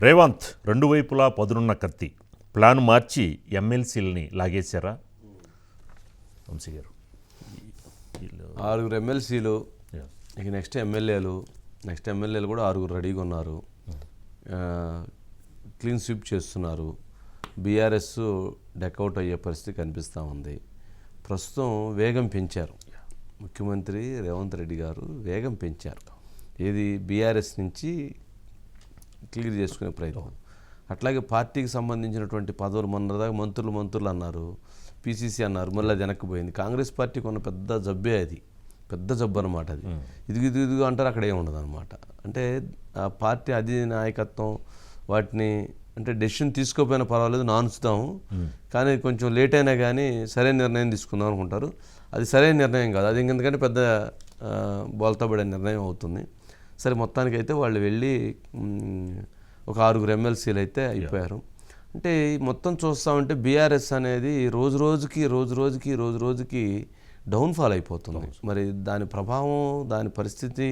రేవంత్ రెండు వైపులా పదునున్న కత్తి ప్లాన్ మార్చి ఎమ్మెల్సీలని లాగేశారా? వంశీ గారు, 6 ఎమ్మెల్సీలు, ఇక నెక్స్ట్ ఎమ్మెల్యేలు కూడా 6 రెడీగా ఉన్నారు. క్లీన్ స్వీప్ చేస్తున్నారు. బీఆర్ఎస్ డెకౌట్ అయ్యే పరిస్థితి కనిపిస్తూ ఉంది. ప్రస్తుతం వేగం పెంచారు. ముఖ్యమంత్రి రేవంత్ రెడ్డి గారు వేగం పెంచారు. ఏది బీఆర్ఎస్ నుంచి క్లియర్ చేసుకునే ప్రయత్నం. అట్లాగే పార్టీకి సంబంధించినటువంటి పదవులు మొన్నదాకా మంత్రులు అన్నారు, పీసీసీ అన్నారు, మళ్ళీ అది వెనక్కిపోయింది. కాంగ్రెస్ పార్టీకి ఉన్న పెద్ద జబ్బే అది, పెద్ద జబ్బు అనమాట. అది ఇదిగు అంటారు, అక్కడ ఏమి ఉండదు అనమాట. అంటే ఆ పార్టీ అది నాయకత్వం వాటిని అంటే డెసిషన్ తీసుకోకపోయినా పర్వాలేదు, నానుస్తాము, కానీ కొంచెం లేట్ అయినా కానీ సరైన నిర్ణయం తీసుకుందాం అనుకుంటారు. అది సరైన నిర్ణయం కాదు, అది ఎందుకంటే పెద్ద బోల్తాబడే నిర్ణయం అవుతుంది. సరే, మొత్తానికైతే వాళ్ళు వెళ్ళి ఒక 6 ఎమ్మెల్సీలు అయితే అయిపోయారు. అంటే మొత్తం చూస్తూ ఉంటే బీఆర్ఎస్ అనేది రోజు రోజుకి డౌన్ఫాల్ అయిపోతుంది. మరి దాని ప్రభావం, దాని పరిస్థితి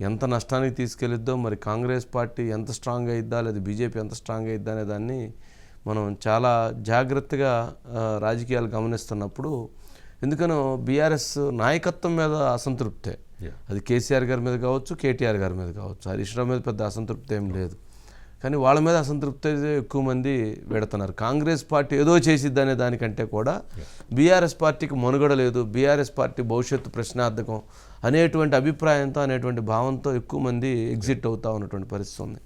ఎంత నష్టానికి తీసుకెళ్ళిద్దో, మరి కాంగ్రెస్ పార్టీ ఎంత స్ట్రాంగ్ అయిద్దా లేదా బీజేపీ ఎంత స్ట్రాంగ్ అయిద్దా అనే దాన్ని మనం చాలా జాగ్రత్తగా రాజకీయాలు గమనిస్తున్నప్పుడు, ఎందుకనో బీఆర్ఎస్ నాయకత్వం మీద అసంతృప్తే. అది కేసీఆర్ గారి మీద కావచ్చు, కేటీఆర్ గారి మీద కావచ్చు, హరీష్ రావు మీద పెద్ద అసంతృప్తి ఏం లేదు, కానీ వాళ్ళ మీద అసంతృప్తి ఎక్కువ మంది పెడుతున్నారు. కాంగ్రెస్ పార్టీ ఏదో చేసిద్ది అనే దానికంటే కూడా బీఆర్ఎస్ పార్టీకి మనుగడ లేదు, బీఆర్ఎస్ పార్టీ భవిష్యత్తు ప్రశ్నార్థకం అనేటువంటి అభిప్రాయంతో, అనేటువంటి భావంతో ఎక్కువ మంది ఎగ్జిట్ అవుతూ ఉన్నటువంటి పరిస్థితి ఉంది.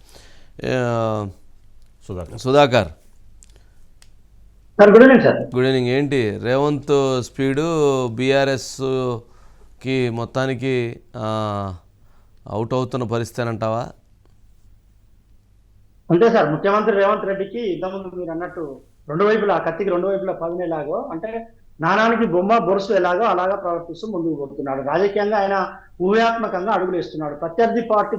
Sudhakar, good evening. ఏంటి రేవంత్ స్పీడు బీఆర్ఎస్కి మొత్తానికి అవుట్ అవుతున్న పరిస్థితి అని అంటావా? అంతే సార్, ముఖ్యమంత్రి రేవంత్ రెడ్డికి ఇంతకుముందు మీరు అన్నట్టు రెండు వైపులా కత్తికి రెండు వైపులా పదునేలాగో, అంటే నాణానికి బొమ్మ బొరుసు ఎలాగో అలాగా ప్రవర్తిస్తూ ముందుకు పోతున్నాడు. రాజకీయంగా ఆయన ఊహాత్మకంగా అడుగులేస్తున్నాడు. ప్రత్యర్థి పార్టీ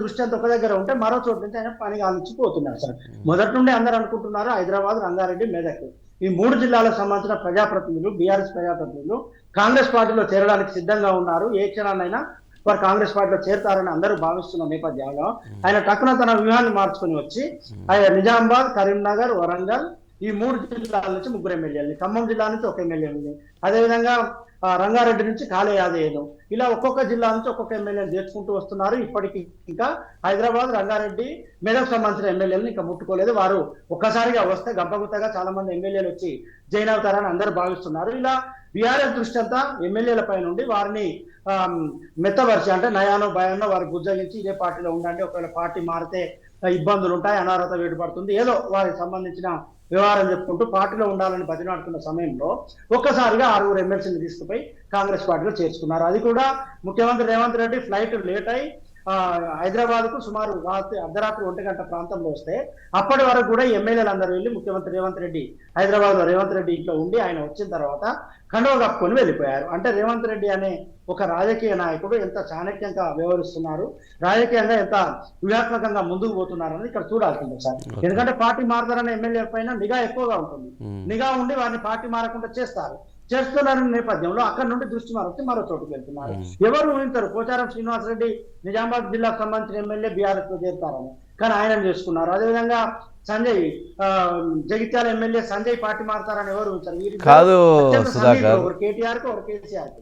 దృష్టి అంత ఒక దగ్గర ఉంటే మరో చోటు నుంచి ఆయన పని కాల్చిపోతున్నాడు సార్. మొదటి నుండి అందరూ అనుకుంటున్నారు హైదరాబాద్, రంగారెడ్డి, మెదక్ ఈ 3 జిల్లాలకు సంబంధించిన ప్రజాప్రతినిధులు, బీఆర్ఎస్ ప్రజాప్రతినిధులు కాంగ్రెస్ పార్టీలో చేరడానికి సిద్ధంగా ఉన్నారు. ఏ క్షణాన్నైనా వారు కాంగ్రెస్ పార్టీలో చేరతారని అందరూ భావిస్తున్న నేపథ్యంలో ఆయన టక్కున తన వ్యూహాన్ని మార్చుకుని వచ్చి ఆయన నిజామాబాద్, కరీంనగర్, వరంగల్ ఈ 3 జిల్లాల నుంచి 3 ఎమ్మెల్యేలు, ఖమ్మం జిల్లా నుంచి 1 ఎమ్మెల్యే ఉంది, అదేవిధంగా రంగారెడ్డి నుంచి కాళే యాదయ్యను, ఇలా ఒక్కొక్క జిల్లా నుంచి ఒక్కొక్క ఎమ్మెల్యేలు చేర్చుకుంటూ వస్తున్నారు. ఇప్పటికీ ఇంకా హైదరాబాద్, రంగారెడ్డి, మెదక్ సంబంధించిన ఎమ్మెల్యేలను ఇంకా ముట్టుకోలేదు. వారు ఒక్కసారిగా వస్తే గంపగుత్తగా చాలా మంది ఎమ్మెల్యేలు వచ్చి జైన్ అవుతారని అందరూ భావిస్తున్నారు. ఇలా బీఆర్ఎస్ దృష్టి అంతా ఎమ్మెల్యేల పై నుండి వారిని మెత్తపరిచి, అంటే నయానో భయానో వారు బుజ్జగించి ఇదే పార్టీలో ఉండండి, ఒకవేళ పార్టీ మారితే ఇబ్బందులు ఉంటాయి, అనార్హత వేటుపడుతుంది, ఏదో వారికి సంబంధించిన వ్యవహారం చెప్పుకుంటూ పార్టీలో ఉండాలని బతిమాడుతున్న సమయంలో ఒక్కసారిగా 6 ఎమ్మెల్సీని తీసుకుపోయి కాంగ్రెస్ పార్టీలో చేర్చుకున్నారు. అది కూడా ముఖ్యమంత్రి రేవంత్ రెడ్డి ఫ్లైట్ లేట్ అయి హైదరాబాద్ కు సుమారు అర్ధరాత్రి 1 గంట ప్రాంతంలో వస్తే అప్పటి వరకు కూడా ఎమ్మెల్యేలు అందరూ వెళ్ళి ముఖ్యమంత్రి రేవంత్ రెడ్డి హైదరాబాద్ లో రేవంత్ రెడ్డి ఇంట్లో ఉండి ఆయన వచ్చిన తర్వాత కండువ కప్పుకొని వెళ్ళిపోయారు. అంటే రేవంత్ రెడ్డి అనే ఒక రాజకీయ నాయకుడు ఎంత చాణక్యంగా వ్యవహరిస్తున్నారు, రాజకీయంగా ఎంత వ్యూహాత్మకంగా ముందుకు పోతున్నారని ఇక్కడ చూడాల్సిందే సార్. ఎందుకంటే పార్టీ మారతారనే ఎమ్మెల్యే పైన నిఘా ఎక్కువగా ఉంటుంది. నిఘా ఉండి వారిని పార్టీ మారకుండా చేస్తున్నారనే నేపథ్యంలో అక్కడ నుండి దృష్టి మారొచ్చి మరో చోటుకు వెళ్తున్నారు. ఎవరు ఊహించారు పోచారం శ్రీనివాసరెడ్డి నిజామాబాద్ జిల్లాకు సంబంధించిన ఎమ్మెల్యే బీఆర్ఎస్ లో చేరుతారని, కానీ ఆయన చేసుకున్నారు. అదేవిధంగా సంజయ్ జగిత్యాల ఎమ్మెల్యే సంజయ్ పార్టీ మారతారని ఎవరు ఊహించారు? కాదు సుధాకర్, కేటీఆర్ కు కేసీఆర్ కు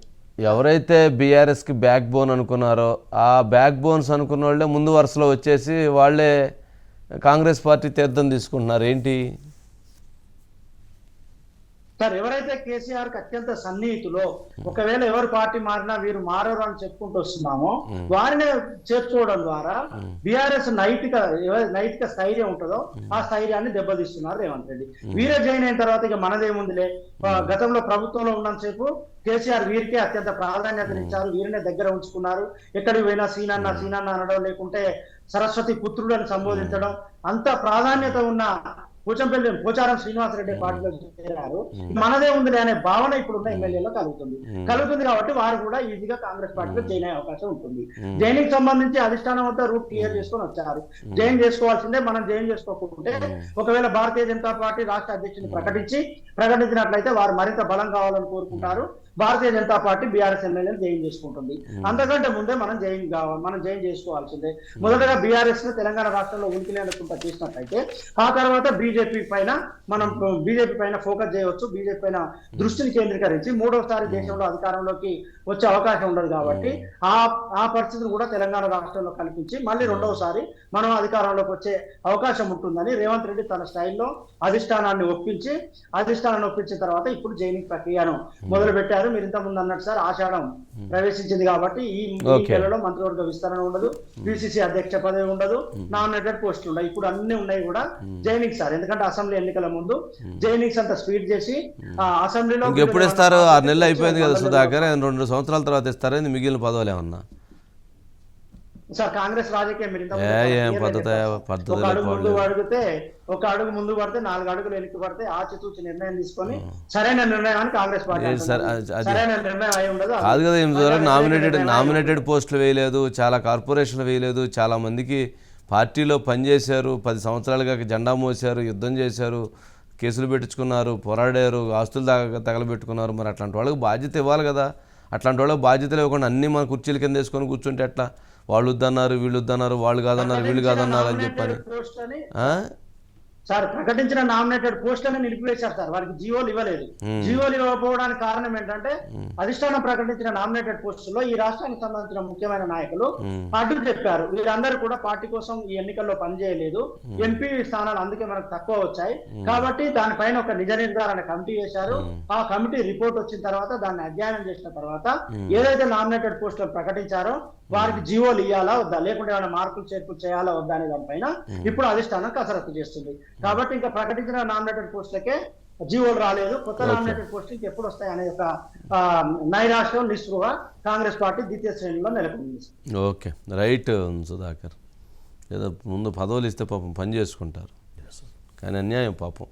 ఎవరైతే బీఆర్ఎస్కి బ్యాక్ బోన్ అనుకున్నారో ఆ బ్యాక్ బోన్స్ అనుకున్న వాళ్ళే ముందు వరుసలో వచ్చేసి వాళ్ళే కాంగ్రెస్ పార్టీ తీర్థం తీసుకుంటున్నారు. ఏంటి సార్, ఎవరైతే కేసీఆర్ కి అత్యంత సన్నిహితులో, ఒకవేళ ఎవరు పార్టీ మారినా వీరు మారరు అని చెప్పుకుంటూ వస్తున్నామో వారిని చేర్చుకోవడం ద్వారా బీఆర్ఎస్ నైతిక స్థైర్యం ఉంటుందో ఆ స్థైర్యాన్ని దెబ్బతీస్తున్నారు రేవంత్ రెడ్డి. వీరే జాయిన్ అయిన తర్వాత ఇక మనదేముందిలే, గతంలో ప్రభుత్వంలో ఉన్నంతసేపు కేసీఆర్ వీరికే అత్యంత ప్రాధాన్యతనిచ్చారు, వీరినే దగ్గర ఉంచుకున్నారు. ఎక్కడికి పోయినా సీనన్న అనడం, లేకుంటే సరస్వతి పుత్రుడు అని సంబోధించడం, అంత ప్రాధాన్యత ఉన్న పోచారం శ్రీనివాసరెడ్డి పార్టీలో చేరారు. మనదే ఉంది అనే భావన ఇప్పుడున్న ఎమ్మెల్యేలో కలుగుతుంది కాబట్టి వారు కూడా ఈజీగా కాంగ్రెస్ పార్టీలో జాయిన్ అయ్యే అవకాశం ఉంటుంది. జైనింగ్ సంబంధించి అధిష్టానం వద్ద రూట్ క్లియర్ చేసుకొని వచ్చారు. జాయిన్ చేసుకోవాల్సిందే, మనం జాయిన్ చేసుకోకుంటే ఒకవేళ భారతీయ జనతా పార్టీ రాష్ట్ర అధ్యక్షుని ప్రకటించినట్లయితే వారు మరింత బలం కావాలని కోరుకుంటారు. భారతీయ జనతా పార్టీ బీఆర్ఎస్ ఎమ్మెల్యేలు జైన్ చేసుకుంటుంది. అంతకంటే ముందే మనం జైన్ చేసుకోవాల్సిందే. మొదటగా బీఆర్ఎస్ ను తెలంగాణ రాష్ట్రంలో ఉనికి లేకుండా చేసినట్లయితే ఆ తర్వాత బీజేపీ పైన ఫోకస్ చేయవచ్చు. బీజేపీ పైన దృష్టిని కేంద్రీకరించి మూడోసారి దేశంలో అధికారంలోకి వచ్చే అవకాశం ఉండదు కాబట్టి ఆ పరిస్థితిని కూడా తెలంగాణ రాష్ట్రంలో కల్పించి మళ్ళీ రెండవసారి మనం అధికారంలోకి వచ్చే అవకాశం ఉంటుందని రేవంత్ రెడ్డి తన స్టైల్లో అధిష్టానాన్ని ఒప్పించిన తర్వాత ఇప్పుడు జైనింగ్ ప్రక్రియను మొదలు పెట్టారు. మీరు ఇంతకుముందు అన్నట్టు సార్ ఆషాఢం ప్రవేశించింది కాబట్టి ఈ నెలలో మంత్రివర్గ విస్తరణ ఉండదు, పిసిసి అధ్యక్ష పదవి ఉండదు, నామినేటెడ్ పోస్టులు ఉండవు. ఇప్పుడు అన్ని ఉన్నాయి కూడా జైనింగ్ సార్. ఎందుకంటే అసెంబ్లీ ఎన్నికల ముందు జైనింగ్స్ అంతా స్పీడ్ చేసి అసెంబ్లీలో ఎప్పుడు ఇస్తారు? 6 నెలలు అయిపోయింది కదా సుధాకర్, 2 సంవత్సరాల తర్వాత ఇస్తారా మిగిలిన పదవులు ఏమన్నా? సార్ కాంగ్రెస్ రాజకీయం ఒక అడుగు ముందు పడితే 4 అడుగులు వెనక్కి పడితే ఆచితూచి నిర్ణయం తీసుకొని సరైన నిర్ణయాన్ని కాంగ్రెస్ పార్టీ సరైన నిర్ణయం అయి ఉండదు. కాదు కదా, నామినేటెడ్ పోస్టులు వేయలేదు, చాలా కార్పొరేషన్లు వేయలేదు, చాలా మందికి పార్టీలో పనిచేశారు, 10 సంవత్సరాలుగా జెండా మోసారు, యుద్ధం చేశారు, కేసులు పెట్టించుకున్నారు, పోరాడారు, ఆస్తులు తగలబెట్టుకున్నారు. మరి అట్లాంటి వాళ్ళకి బాధ్యత ఇవ్వాలి కదా. అట్లాంటి వాళ్ళకి బాధ్యతలు ఇవ్వకుండా అన్నీ మన కుర్చీల కింద వేసుకొని కూర్చుంటే ఎట్లా? వాళ్ళు వద్దన్నారు, వీళ్ళు వద్దన్నారు, వాళ్ళు కాదన్నారు, వీళ్ళు కాదన్నారు అని చెప్పని సార్ ప్రకటించిన నామినేటెడ్ పోస్టులను నిలిపివేశారు సార్. వారికి జీవోలు ఇవ్వలేదు. జీవోలు ఇవ్వకపోవడానికి కారణం ఏంటంటే అధిష్టానం ప్రకటించిన నామినేటెడ్ పోస్టుల్లో ఈ రాష్ట్రానికి సంబంధించిన ముఖ్యమైన నాయకులు అడ్డు చెప్పారు. వీరందరూ కూడా పార్టీ కోసం ఈ ఎన్నికల్లో పనిచేయలేదు, ఎంపీ స్థానాలు అందుకే మనకు తక్కువ వచ్చాయి కాబట్టి దానిపైన ఒక నిజ నిర్ధారణ కమిటీ వేశారు. ఆ కమిటీ రిపోర్ట్ వచ్చిన తర్వాత దాన్ని అధ్యయనం చేసిన తర్వాత ఏదైతే నామినేటెడ్ పోస్టులు ప్రకటించారో వారికి జీవోలు ఇవ్వాలా వద్దా, లేకుంటే ఏమైనా మార్పులు చేర్పులు చేయాలా వద్దా అనే దానిపైన ఇప్పుడు అధిష్టానం కసరత్తు చేస్తుంది. కాబట్టి ఇంకా ప్రకటించిన నామినేటెడ్ పోస్టులకే జీవోలు రాలేదు. కొత్త నామినేటెడ్ పోస్టులకి ఎప్పుడు వస్తాయి అనే ఒక నైరాశ్యం నిస్పృహ కాంగ్రెస్ పార్టీ ద్వితీయ శ్రేణిలో నెలకొంది. Okay, right Sudhakar. ఏదో ముందు పదవులు ఇస్తే పాపం పని చేసుకుంటారు, కానీ అన్యాయం పాపం.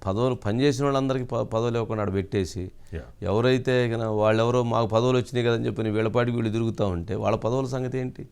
పదవులు పనిచేసిన వాళ్ళందరికీ పదవులు ఇవ్వకుండా ఆడ పెట్టేసి ఎవరైతే వాళ్ళెవరో మాకు పదవులు వచ్చినాయి కదని చెప్పి వీళ్ళపాటికి వీళ్ళు తిరుగుతూ ఉంటే వాళ్ళ పదవుల సంగతి ఏంటి?